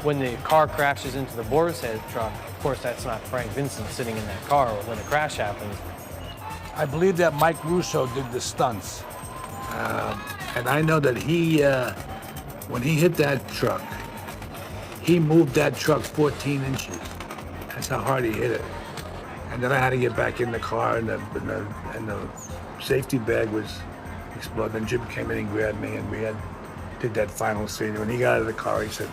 when the car crashes into the Boar's Head truck, of course, that's not Frank Vincent sitting in that car when the crash happens. I believe that Mike Russo did the stunts. And I know that when he hit that truck, he moved that truck 14 inches. That's how hard he hit it. And then I had to get back in the car, and the safety bag was exploded. Then Jim came in and grabbed me, and did that final scene. When he got out of the car, he said,